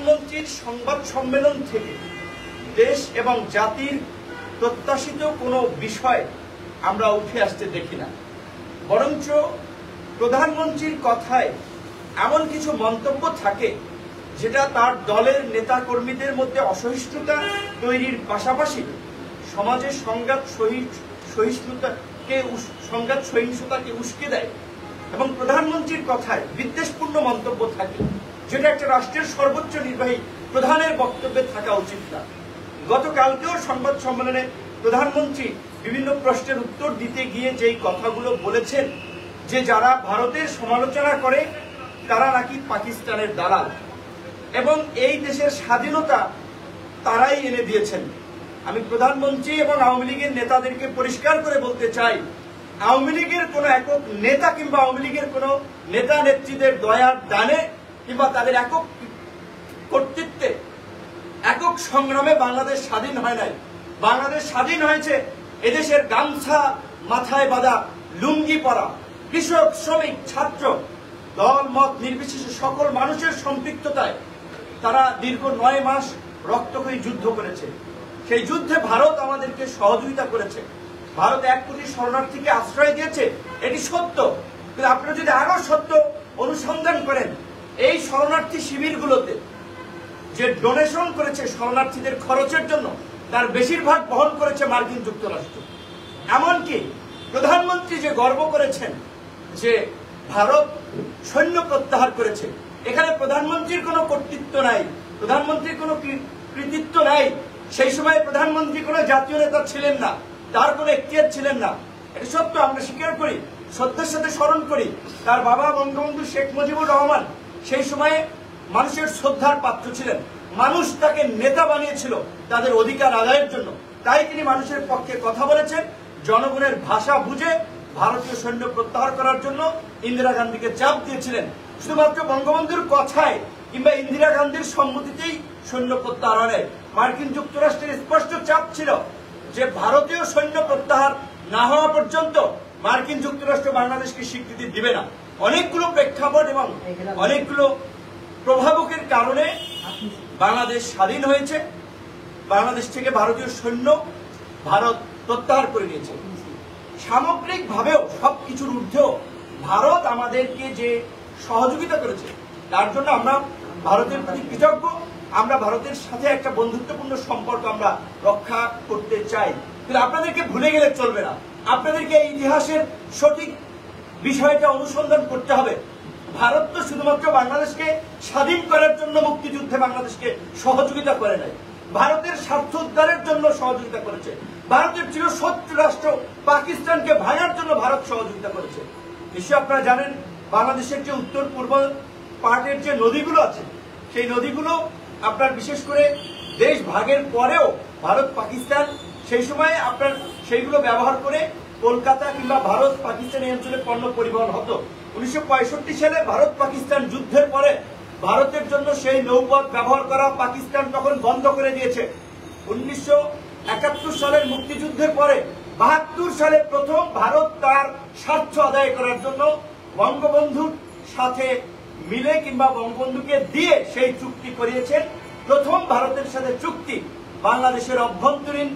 প্রধানমন্ত্রীর সংবাদ সম্মেলন থেকে দেশ এবং জাতির প্রত্যাশিত কোনো বিষয় আমরা উঠে আসতে দেখি না, বরঞ্চ প্রধানমন্ত্রীর কথায় এমন কিছু মন্তব্য থাকে যেটা তার দলের নেতাকর্মীদের মধ্যে অসহিষ্ণুতা তৈরির পাশাপাশি সমাজের সহিংসতাকে উস্কে দেয় এবং প্রধানমন্ত্রীর কথায় বিদ্বেষপূর্ণ মন্তব্য থাকে, যেটা একটা রাষ্ট্রের সর্বোচ্চ নির্বাহী প্রধানের বক্তব্যে থাকা উচিত না। গতকালকেও সংবাদ সম্মেলনে প্রধানমন্ত্রী বিভিন্ন প্রশ্নের উত্তর দিতে গিয়ে যেই কথাগুলো বলেছেন যে যারা ভারতের সমালোচনা করে তারা নাকি পাকিস্তানের দালাল এবং এই দেশের স্বাধীনতা তারাই এনে দিয়েছেন। আমি প্রধানমন্ত্রী এবং আওয়ামী লীগের নেতাদেরকে পরিষ্কার করে বলতে চাই, আওয়ামী লীগের কোন একক নেতা কিংবা আওয়ামী লীগের কোন নেতা নেত্রীদের দয়ার দানে কিংবা তাদের একক কর্তৃত্বে একক সংগ্রামে বাংলাদেশ স্বাধীন হয় নাই। বাংলাদেশ স্বাধীন হয়েছে এদেশের গামছা মাথায় বাঁধা, লুঙ্গি পরা কৃষক, শ্রমিক, ছাত্র, দল মত নির্বিশেষে সকল মানুষের সম্পৃক্ততায় তারা দীর্ঘ ৯ মাস রক্তক্ষয়ী যুদ্ধ করেছে। সেই যুদ্ধে ভারত আমাদেরকে সহযোগিতা করেছে, ভারত ১ কোটি শরণার্থীকে আশ্রয় দিয়েছে, এটি সত্য। কিন্তু আপনারা যদি আরো সত্য অনুসন্ধান করেন, এই শরণার্থী শিবিরগুলোতে যে ডোনেশন করেছে শরণার্থীদের খরচের জন্য, তার বেশিরভাগ বহন করেছে মার্কিন যুক্তরাষ্ট্র। এমনকি প্রধানমন্ত্রী যে গর্ব করেছেন যে ভারত সৈন্য প্রত্যাহার করেছে, এখানে প্রধানমন্ত্রীর কোনো কর্তৃত্ব নাই, প্রধানমন্ত্রীর কোনো কৃতিত্ব নাই। সেই সময় প্রধানমন্ত্রী কোনো জাতীয় নেতা ছিলেন না, তার কোনো এখতিয়ার ছিলেন না। এটা সত্য, আমরা স্বীকার করি, সত্যের সাথে স্মরণ করি। তার বাবা বঙ্গবন্ধু শেখ মুজিবুর রহমান সেই সময়ে মানুষের শ্রদ্ধার পাত্র ছিলেন, মানুষ তাকে নেতা বানিয়েছিল তাদের অধিকার আদায়ের জন্য। তাই তিনি মানুষের পক্ষে কথা বলেছেন, জনগণের ভাষা বুঝে ভারতীয় সৈন্য প্রত্যাহার করার জন্য ইন্দিরা গান্ধীকে চাপ দিয়েছিলেন। শুধুমাত্র বঙ্গবন্ধুর কথায় কিংবা ইন্দিরা গান্ধীর সম্মতিতেই সৈন্য প্রত্যাহার হয়। মার্কিন যুক্তরাষ্ট্রের স্পষ্ট চাপ ছিল যে ভারতীয় সৈন্য প্রত্যাহার না হওয়া পর্যন্ত মার্কিন যুক্তরাষ্ট্র বাংলাদেশকে স্বীকৃতি দিবে না। অনেকগুলো প্রেক্ষাপট এবং অনেকগুলো প্রভাবকের কারণে বাংলাদেশ স্বাধীন হয়েছে। বাংলাদেশ থেকে ভারতীয় সৈন্য ভারত প্রত্যাহার করে নিয়েছে। সামগ্রিকভাবেও সবকিছুর ঊর্ধ্বেও ভারত আমাদেরকে যে সহযোগিতা করেছে তার জন্য আমরা ভারতের প্রতি কৃতজ্ঞ। আমরা ভারতের সাথে একটা বন্ধুত্বপূর্ণ সম্পর্ক আমরা রক্ষা করতে চাই, কিন্তু আপনাদেরকে ভুলে গেলে চলবে না। আপনাদেরকে এই ইতিহাসের সঠিক বিষয়টা অনুসন্ধান করতে হবে। ভারত তো শুধুমাত্র বাংলাদেশকে স্বাধীন করার জন্য মুক্তিযুদ্ধে বাংলাদেশকে সহযোগিতা করে নাই, ভারতের স্বার্থ উদ্ধারের জন্য সহযোগিতা করেছে। ভারতের চিরশত্রু রাষ্ট্র পাকিস্তানকে ভাঙার জন্য ভারত সহযোগিতা করেছে। নিশ্চয় আপনারা জানেন, বাংলাদেশের যে উত্তর পূর্ব পার্টের যে নদীগুলো আছে, সেই নদীগুলো আপনার বিশেষ করে দেশ ভাগের পরেও ভারত পাকিস্তান সেই সময় আপনার সেইগুলো ব্যবহার করে কলকাতা কিংবা ভারত পাকিস্তান এই অঞ্চলে পণ্য পরিবহন হতো। 1965 সালে ভারত পাকিস্তান যুদ্ধের পরে ভারতের জন্য সেই নৌপথ ব্যবহার করা পাকিস্তান তখন বন্ধ করে দিয়েছে। 1971 সালের মুক্তিযুদ্ধের পরে 72 সালে প্রথম ভারত তার স্বার্থ আদায় করার জন্য বঙ্গবন্ধুর সাথে মিলে কিংবা বঙ্গবন্ধুকে দিয়ে সেই চুক্তি করিয়েছেন। প্রথম ভারতের সাথে চুক্তি বাংলাদেশের অভ্যন্তরীণ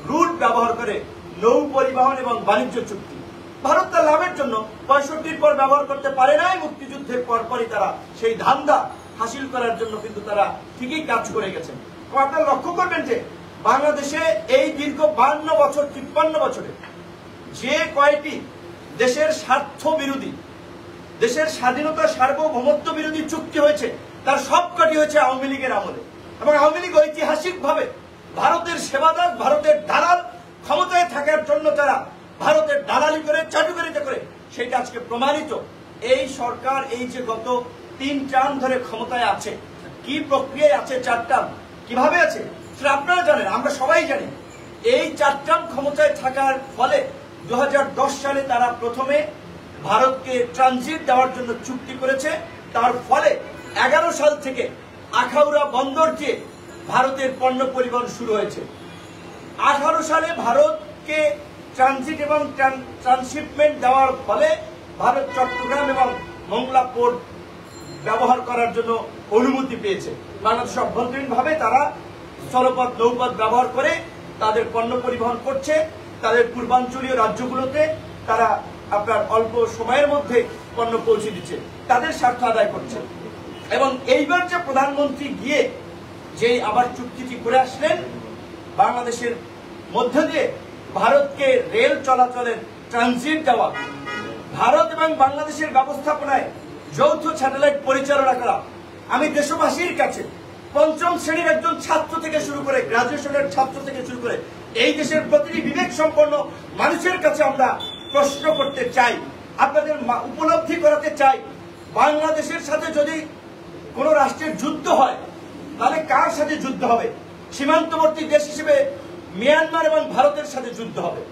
রুট ব্যবহার করে নৌ পরিবহন এবং বাণিজ্য চুক্তি। ভারত তার লাভের জন্য 65 পর ব্যবহার করতে পারে নাই, মুক্তিযুদ্ধের পরপরই তারা সেই ধান্দা হাসিল করার জন্য কিন্তু তারা ঠিকই কাজ করে গেছেন। আপনারা লক্ষ্য করবেন যে বাংলাদেশে এই দীর্ঘ 52 বছর 53 বছরে যে কয়টি দেশের স্বার্থ বিরোধী, দেশের স্বাধীনতা সার্বভৌমত্ব বিরোধী চুক্তি হয়েছে, তার সবকটি হয়েছে আওয়ামী লীগের আমলে। এবং আওয়ামী লীগ ঐতিহাসিকভাবে ভারতের সেবাদার, ভারতের দালাল, ক্ষমতায় থাকার জন্য তারা ভারতের দালালি করে, চাটুকারিতা করে, সেটা আজকে প্রমাণিত। এই সরকার এই যে গত 3 টার্ম ধরে ক্ষমতায় আছে, কি প্রক্রিয়ায় আছে, 4 টার্ম কিভাবে আছে সেটা আপনারা জানেন, আমরা সবাই জানি। এই 4 টার্ম ক্ষমতায় থাকার ফলে 2010 সালে তারা প্রথমে ভারতকে ট্রানজিট দেওয়ার জন্য চুক্তি করেছে। তার ফলে 11 সাল থেকে আখাউড়া বন্দর দিয়ে ভারতের পণ্য পরিবহন শুরু হয়েছে। 18 সালে ভারতকে ট্রানজিট এবং ট্রান্সশিপমেন্ট দেওয়ার ফলে ভারত চট্টগ্রাম এবং মংলা পোর্ট ব্যবহার করার জন্য অনুমতি পেয়েছে। বাংলাদেশ অভ্যন্তরীণভাবে তারা স্থলপথ নৌপথ ব্যবহার করে তাদের পণ্য পরিবহন করছে। তাদের পূর্বাঞ্চলীয় রাজ্যগুলোতে তারা আপনার অল্প সময়ের মধ্যে পণ্য পৌঁছে দিচ্ছে, তাদের স্বার্থ আদায় করছে। এবং এইবার যে প্রধানমন্ত্রী গিয়ে যে আবার চুক্তিটি করে আসলেন, বাংলাদেশের মধ্য দিয়ে ভারতকে রেল চলাচলের ট্রানজিট দেওয়া, ভারত এবং বাংলাদেশের ব্যবস্থাপনায় যৌথ স্যাটেলাইট পরিচালনা করা। আমি দেশবাসীর কাছে পঞ্চম শ্রেণীর একজন ছাত্র থেকে শুরু করে গ্রাজুয়েশনের ছাত্র থেকে শুরু করে এই দেশের প্রতিটি বিবেক সম্পন্ন মানুষের কাছে আমরা প্রশ্ন করতে চাই, আপনাদের উপলব্ধি করাতে চাই, বাংলাদেশের সাথে যদি কোন রাষ্ট্রের যুদ্ধ হয় তাহলে কার সাথে যুদ্ধ হবে? সীমান্তবর্তী দেশ হিসেবে মিয়ানমার এবং ভারতের সাথে যুদ্ধ হবে।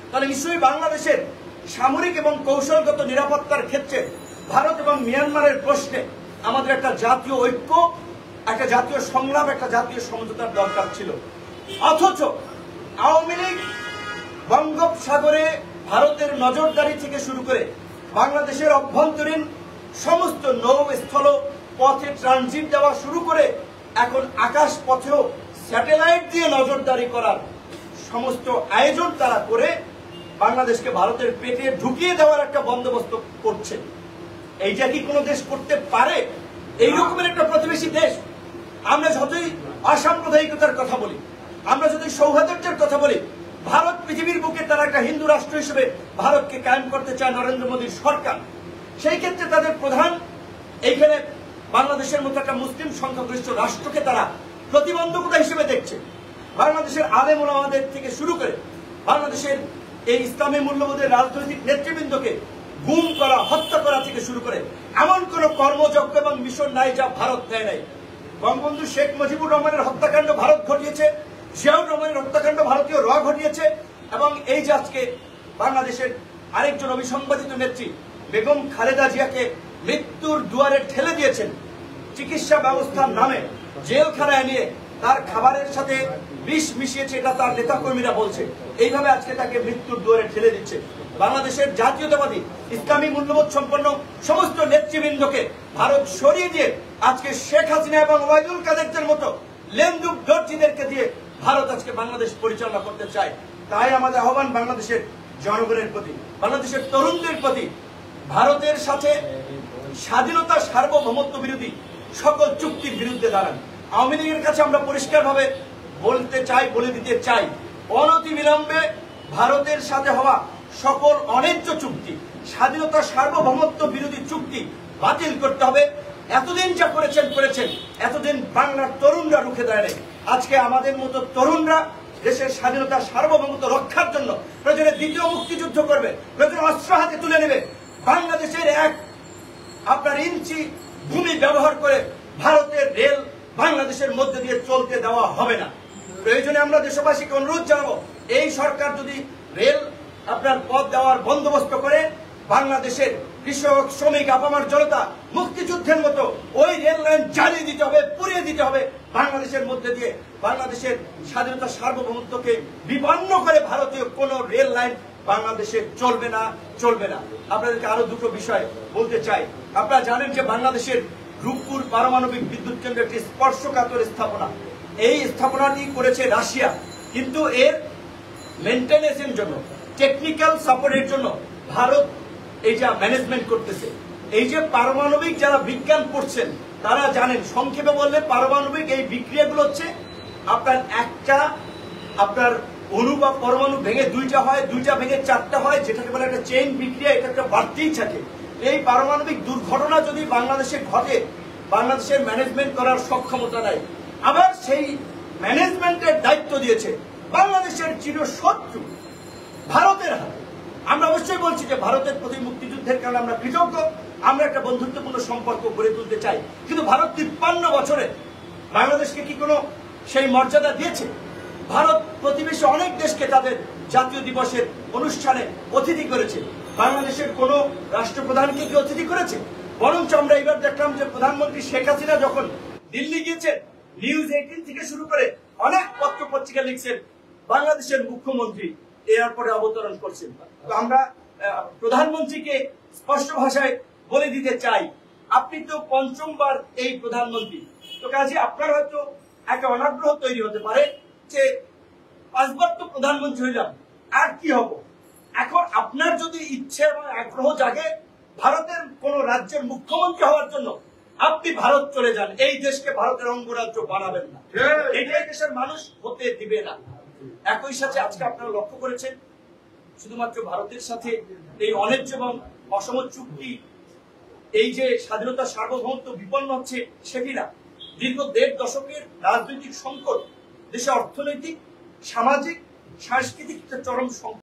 তাহলে নিশ্চয়ই বাংলাদেশের সামরিক এবং কৌশলগত নিরাপত্তার ক্ষেত্রে ভারত এবং মিয়ানমারের প্রশ্নে আমাদের একটা জাতীয় ঐক্য, একটা জাতীয় সংলাপ, একটা জাতীয় সমঝোতার দরকার ছিল। অথচ আওয়ামী লীগ বঙ্গোপসাগরে ভারতের নজরদারি থেকে শুরু করে বাংলাদেশের অভ্যন্তরীণ সমস্ত নৌ স্থল পথে ট্রানজিট দেওয়া শুরু করে এখন আকাশ পথেও স্যাটেলাইট দিয়ে নজরদারি করার সমস্ত আয়োজন তারা করে বাংলাদেশকে ভারতের পেটে ঢুকিয়ে দেওয়ার একটা বন্দোবস্ত করছে। এইটা কি কোনো দেশ করতে পারে? এই রকমের একটা প্রতিবেশী দেশ, আমরা যতই অসাম্প্রদায়িকতার কথা বলি, আমরা যদি সৌহার্দ্যের কথা বলি, ভারত পৃথিবীর বুকে তারা একটা হিন্দু রাষ্ট্র হিসেবে ভারতকে কায়েম করতে চায় নরেন্দ্র মোদীর সরকার। সেই ক্ষেত্রে তাদের প্রধান এইখানে বাংলাদেশের মতো একটা মুসলিম সংখ্যাগরিষ্ঠ রাষ্ট্রকে তারা প্রতিবন্ধকতা হিসেবে দেখছে। বাংলাদেশের আলেম ওলামাদের থেকে শুরু করে বাংলাদেশের এই ইসলামী মূল্যবোধের রাজনৈতিক নেতৃবৃন্দকে গুম করা, হত্যা করা থেকে শুরু করে এমন কোন কর্মযজ্ঞ এবং মিশন নাই যা ভারত নেয় নাই। বঙ্গবন্ধু শেখ মুজিবুর রহমানের হত্যাকাণ্ড ভারত ঘটিয়েছে, জিয়াউর রহমানের হত্যাকাণ্ড ভারতীয় র ঘটিয়েছে, এবং এই যে আজকে বাংলাদেশের আরেকজন অবিসংবাদিত নেত্রী বেগম খালেদা জিয়াকে মৃত্যুর দুয়ারে ঠেলে দিয়েছেন চিকিৎসা ব্যবস্থার নামে, জেলখানায় নিয়ে তার খাবারের সাথে বিষ মিশিয়েছে, এটা তার নেতাকর্মীরা বলছে। এইভাবে আজকে তাকে মৃত্যুর দুয়ারে ঠেলে দিচ্ছে। বাংলাদেশের জাতীয়তাবাদী ইসলামী মূল্যবোধ সম্পন্ন সমস্ত নেতৃবৃন্দকে ভারত সরিয়ে দিয়ে আজকে শেখ হাসিনা এবং ওবায়দুল কাদেরদের মতো লেন্দুক দর্জিদেরকে দিয়ে ভারত আজকে বাংলাদেশ পরিচালনা করতে চায়। তাই আমাদের আহ্বান বাংলাদেশের জনগণের প্রতি, বাংলাদেশের তরুণদের প্রতি, ভারতের সাথে স্বাধীনতা সার্বভৌমত্ব বিরোধী সকল চুক্তির বিরুদ্ধে দাঁড়ান। আওয়ামী লীগের কাছে আমরা পরিষ্কারভাবে বলতে চাই, বলে দিতে চাই, অনতিবিলম্বে ভারতের সাথে হওয়া সকল অন্যায্য চুক্তি, স্বাধীনতা সার্বভৌমত্ব বিরোধী চুক্তি বাতিল করতে হবে। এতদিন যা করেছেন, এতদিন বাংলার তরুণরা রুখে দাঁড়ায়। আজকে আমাদের মতো তরুণরা দেশের স্বাধীনতা সার্বভৌমত্ব রক্ষার জন্য প্রয়োজনে দ্বিতীয় মুক্তিযুদ্ধ করবে, প্রয়োজনে অস্ত্র হাতে তুলে নেবে। বাংলাদেশের আপনার ইঞ্চি ভূমি ব্যবহার করে ভারতের রেল বাংলাদেশের মধ্যে দিয়ে চলতে দেওয়া হবে না। প্রয়োজনে আমরা দেশবাসীকে অনুরোধ জানাবো, এই সরকার যদি রেল আপনার পথ দেওয়ার বন্দোবস্ত করে, বাংলাদেশের কৃষক, শ্রমিক, আপামার জনতা মুক্তিযুদ্ধের মতো ওই রেল লাইন জ্বালিয়ে দিতে হবে, পুড়িয়ে দিতে হবে। বাংলাদেশের মধ্যে দিয়ে বাংলাদেশের স্বাধীনতা সার্বভৌমত্বকে বিপন্ন করে ভারতীয় কোন রেল লাইন বাংলাদেশে চলবে না। আপনাদেরকে আরো দুটো বিষয় বলতে চাই। আপনারা জানেন যে বাংলাদেশের রূপপুর পারমাণবিক বিদ্যুৎ কেন্দ্র একটি স্পর্শকাতর স্থাপনা। এই স্থাপনাটি করেছে রাশিয়া, কিন্তু এর মেইনটেনেন্সের জন্য, টেকনিক্যাল সাপোর্টের জন্য ভারত এই যা ম্যানেজমেন্ট করতেছে। এই যে পারমাণবিক যারা বিজ্ঞান পড়ছেন তারা জানেন, সংক্ষেপে বললে পারমাণবিক এই বিক্রিয়াগুলো হচ্ছে আপনার একটা অণু বা পরমাণু ভেঙে দুইটা হয়, দুইটা ভেঙে চারটা হয়, যেটাকে বলে একটা চেইন বিক্রিয়া, এটা একটা বাড়তেই থাকে। এই পারমাণবিক দুর্ঘটনা যদি বাংলাদেশে ঘটে, বাংলাদেশের ম্যানেজমেন্ট করার সক্ষমতা নাই। আবার সেই ম্যানেজমেন্টের দায়িত্ব দিয়েছে বাংলাদেশের চিরশত্রু ভারতের হাতে। আমরা অবশ্যই বলছি যে ভারতের প্রতি মুক্তিযুদ্ধের কারণে আমরা কৃতজ্ঞ, আমরা একটা বন্ধুত্বপূর্ণ সম্পর্ক গড়ে তুলতে চাই, কিন্তু ভারত 53 বছরে বাংলাদেশকে কি কোনো সেই মর্যাদা দিয়েছে? ভারত প্রতিবেশী অনেক দেশকে তাদের জাতীয় দিবসের অনুষ্ঠানে অতিথি করেছে, বাংলাদেশের কোন রাষ্ট্রপ্রধানকে কি অতিথি করেছে? বরঞ্চ আমরা এবার দেখলাম যে প্রধানমন্ত্রী শেখ হাসিনা যখন দিল্লি গিয়েছেন, নিউজ 18 থেকে শুরু করে অনেক পত্র পত্রিকা লিখছেন বাংলাদেশের মুখ্যমন্ত্রী এয়ারপোর্টে অবতরণ করছেন। তো আমরা প্রধানমন্ত্রীকে স্পষ্ট ভাষায় বলে দিতে চাই, আপনি তো পঞ্চমবার এই প্রধানমন্ত্রী, তো কাজে আপনার হয়তো একটা অনাগ্রহ তৈরি হতে পারে যে 5 বার তো প্রধানমন্ত্রী হইলাম, আর কি হব। এখন আপনার যদি ইচ্ছে এবং আগ্রহ জাগে ভারতের কোন রাজ্যের মুখ্যমন্ত্রী হওয়ার জন্য, আপনি ভারত চলে যান, এই দেশকে ভারতের অঙ্গরাজ্য বানাবেন না, এটাই দেশের মানুষ হতে দিবে না। একই সাথে আজকে আপনারা লক্ষ্য করেছেন শুধুমাত্র ভারতের সাথে এই অন্যায্য এবং অসম চুক্তি, এই যে স্বাধীনতা সার্বভৌমত্ব বিপন্ন হচ্ছে সেটি না, দীর্ঘ 1.5 দশকের রাজনৈতিক সংকট, দেশে অর্থনৈতিক, সামাজিক, সাংস্কৃতিক চরম সংকট।